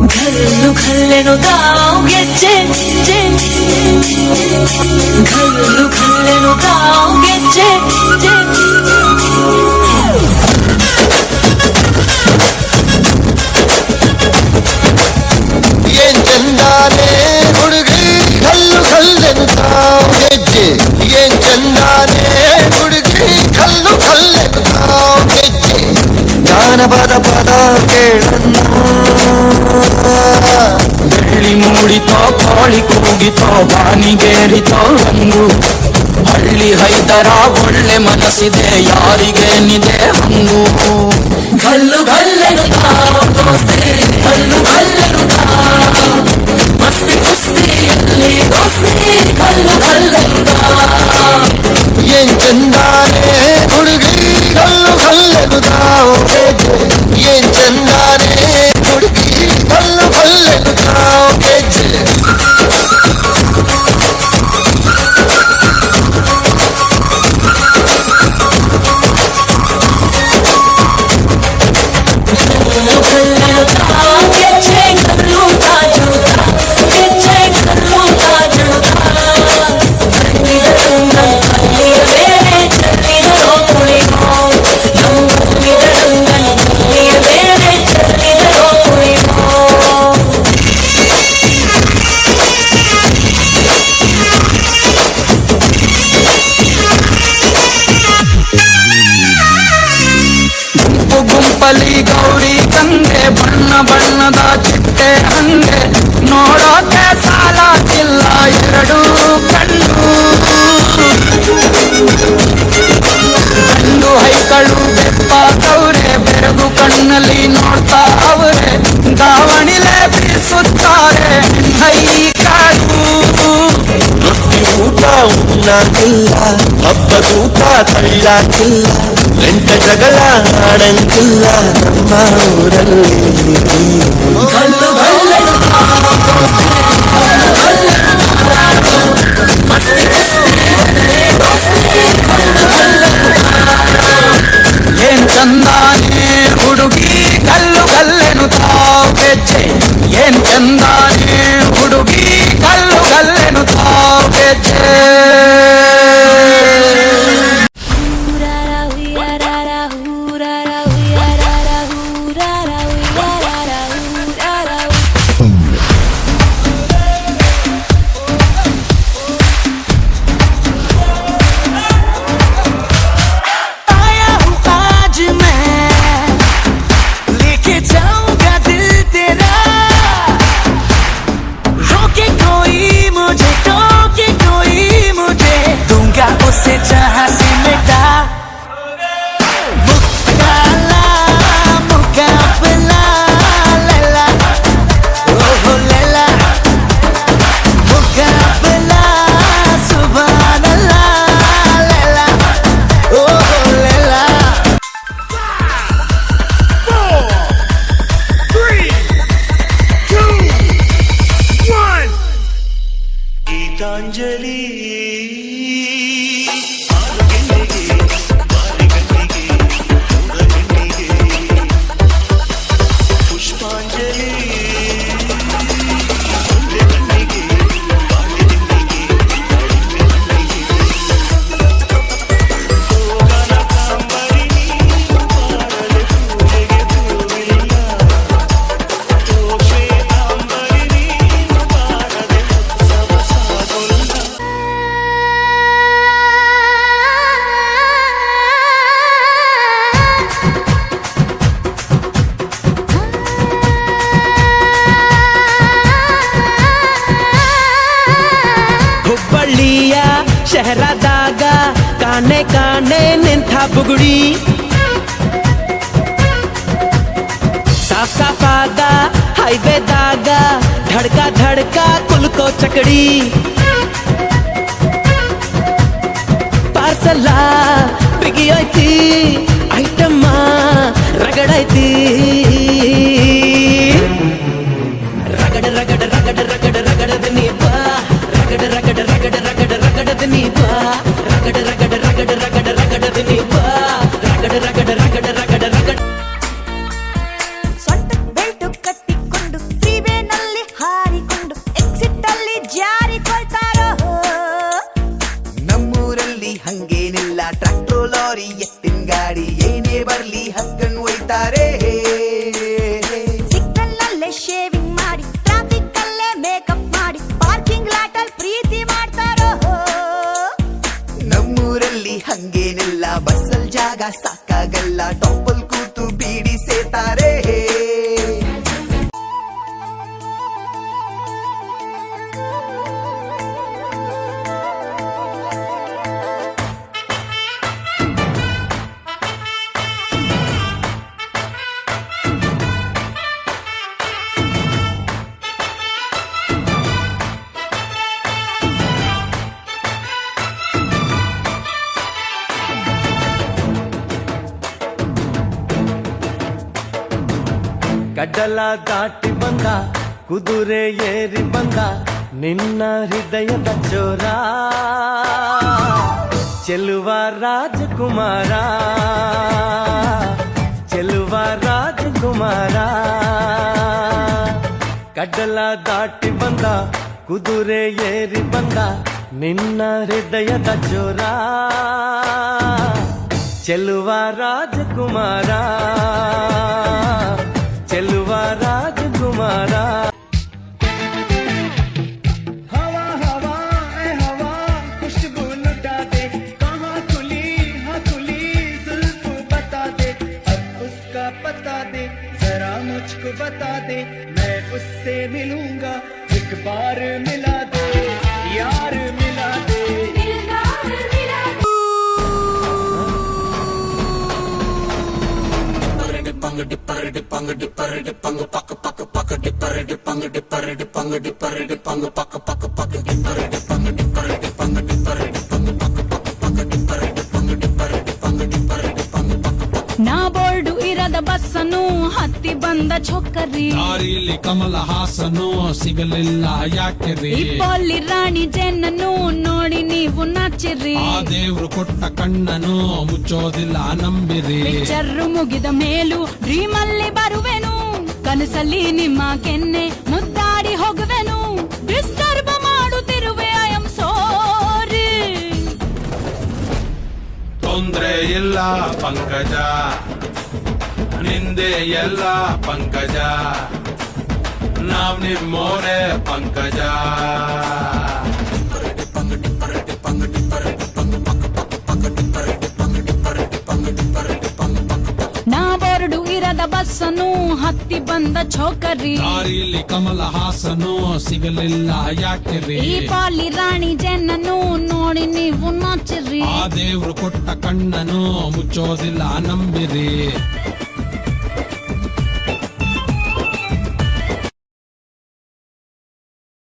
घल्लेनो गाँव ಗೆಜ್ಜೆ घल्लेनो गाँव ಗೆಜ್ಜೆ ಏನ್ ಚಂದಾನೆ ಹುಡುಗಿ ಕಲ್ಲು ಕಲ್ಲೆನು ತಾವು ಗೆಜ್ಜೆ ಏನ್ ಚಂದಾನೆ ಹುಡುಗಿ ಕಲ್ಲು ಕಲ್ಲೆನು ತಾವು ಗೆಜ್ಜೆ ಜಾನಪದ ಪದ ಕೇಳನ್ನ ಬೆಳ್ಳಿ ಮೂಡಿತೋ ಕೋಳಿ ಕೂಗಿತೋ ಬಾನಿಗೇರಿತೋ ಹಂಗು ಹಳ್ಳಿ ಹೈದರ ಒಳ್ಳೆ ಮನಸ್ಸಿದೆ ಯಾರಿಗೇನಿದೆ ಹಂಗು ಗಲ್ಲು ಗಲ್ಲೆನು ತಾವು ದೋಸ್ತಿ ಗಲ್ಲು ಗಲ್ಲೆನು ತಾವು ಮಸ್ತಿ ಮಸ್ತಿಯಲ್ಲಿ ದೋಸ್ತಿ ಗಲ್ಲು ಗಲ್ಲೆನು ತಾವು ಏನ್ ಚಂದಾನೆ ಹುಡುಗಿ ಕಲ್ಲು ಕಲ್ಲೆನು ತಾವು ಗೆಜ್ಜೆ ಏನ್ ಚಂದಾನೆ ಹುಡುಗಿ ಕಲ್ಲು ಕಲ್ಲೆನು ತಾವು ಗೆಜ್ಜೆ ಗುಂಪಲಿ ಗೌರಿ ಗಂಗೆ ಬಣ್ಣ ಬಣ್ಣದ ಚಿಟ್ಟೆ ಹಂಗೆ ನೋಡೋಕೆ ಸಾಲಾಗಿಲ್ಲ ಎರಡು ಕಣ್ಣು ಗಂಡು ಹೈಕಳು ಬೆಪ್ಪಾದವ್ರೆ ಬೆರಗು ಕಣ್ಣಲ್ಲಿ ನೋಡ್ತಾ ಅವರೇ ದಾವಣಿಲೆ ಬೀಸುತ್ತಾರೆ ಹೈಕಳು ರೊಟ್ಟಿ ಊಟ ಉಣ್ಣಾಕಿಲ್ಲ ಹಬ್ಬದೂಟ ತಳ್ಳಾಕಿಲ್ಲ ಗಂಟ ಜಗಳ ಆಡಂಗಿಲ್ಲ ನಮ್ಮ ಊರಲ್ಲಿ ಗಲ್ಲು ಗಲ್ಲೆನು ತಾವು ದೋಸ್ತಿ ಗಲ್ಲು ಗಲ್ಲೆನು ತಾವು ಮಸ್ತಿ ಮಸ್ತಿಯಲ್ಲಿ ದೋಸ್ತಿ ಗಲ್ಲು ಗಲ್ಲೆನು ತಾವು ಏನ್ ಚಂದಾನೆ ಹುಡುಗಿ ಕಲ್ಲು ಕಲ್ಲೆನು ತಾವು ಗೆಜ್ಜೆ ಏನ್ ಚಂದಾನೆ ಹುಡುಗಿ ಕಲ್ಲು ಕಲ್ಲೆನು ತಾವು ಗೆಜ್ಜೆ उसे जहाँ से मिटा मुकाला मुकाबला लैला ओहो लैला मुकाबला सुभान अल्लाह लैला ओहो लैला 5 4 3 2 1 ಗೀತಾಂಜಲಿ ಶಹರದಾಗ ಕಾಣೆ ಕಾಣೆ ನಿಂತ ಬುಗುಡಿ ಸಾಫ್ ಸಾಫಾದ ಹೈವೇದಾಗ ಧಡ್ಕ ಧಡ್ಕ ಕುಲ್ಕೋ ಚಕಡಿ ಪಾರ್ಸಲ ಬಿಗಿಯೈತಿ ಐಟಮ್ಮ ರಗಡೈತಿ ರಗಡ ರಗಡ ರಗಡ ರಗಡ ರಗಡ ನೀ ಬಾ ರಗಡ ಕಡಲ ದಾಟಿ ಬಂದ ಕುದುರೆ ಏರಿ ಬಂದ ನಿನ್ನ ಹೃದಯದ ಚೋರ ಚೆಲುವ ರಾಜಕುಮಾರ ಚೆಲುವ ರಾಜಕುಮಾರ ಕಡಲ ದಾಟಿ ಬಂದ ಕುದುರೆ ಏರಿ ಬಂದ ನಿನ್ನ ಹೃದಯದ ಚೋರ ಚೆಲುವ ರಾಜಕುಮಾರ ಚೆಲುವ ರಾಜಕುಮಾರ हवा हवा ए हवा खुशबू लुटा दे कहाँ खुली हाँ खुली जुल्फ बता दे अब उसका पता दे जरा मुझको बता दे मैं उससे मिलूंगा एक बार मिला दे यार मिला दे ನಾ ಬೋರ್ಡು ಇರದ ಬಸ್ಸನ್ನು ಹತ್ತಿ ಬಂದ ಚೊಕ್ಕರಿ ದಾರಿಲಿ ಕಮಲ ಹಾಸನು ಸಿಗಲಿಲ್ಲ ಯಾಕೆರಿ ಇಪ್ಪಲ್ಲಿ ರಾಣಿ ಜೆನ್ನನ್ನು ನೋಡಿ ನೀವು ನಾಚಿರಿ ಆ ದೇವ್ರು ಕೊಟ್ಟ ಕಣ್ಣನು ಮುಚ್ಚೋದಿಲ್ಲ ನಂಬಿರಿ ಪಿಕ್ಚರ್ ಮುಗಿದ ಮೇಲೂ ಡ್ರೀಮ್ ಅಲ್ಲಿ ಬರುವೆನು ಕನಸಲ್ಲಿ ನಿಮ್ಮ ಕೆನ್ನೆ ಮುದ್ದಾಡಿ ಹೋಗುವೆನು ಡಿಸ್ಟರ್ಬ್ ಮಾಡುತ್ತಿರುವೆ ಐ ಆಮ್ ಸಾರಿ ತೊಂದ್ರೆ ಇಲ್ಲ ಪಂಕಜ ನಿಂದೆ ಎಲ್ಲ ಪಂಕಜ ನಾವ್ ನಿಮ್ಮೋರೆ ಪಂಕಜ ನಾ ಬೋರ್ಡು ಇರದ ಬಸ್ಸನ್ನು ಹತ್ತಿ ಬಂದ ಚೌಕರಿ ದಾರಿಲಿ ಕಮಲ ಹಾಸನು ಸಿಗಲಿಲ್ಲ ಯಾಕೆರಿ ಈ ಪಾಲಿ ರಾಣಿ ಜೆನ್ನನ್ನು ನೋಡಿ ನೀವು ನಾಚಿರಿ ಆ ದೇವ್ರು ಕೊಟ್ಟ ಕಣ್ಣನು ಮುಚ್ಚೋದಿಲ್ಲ ನಂಬಿರಿ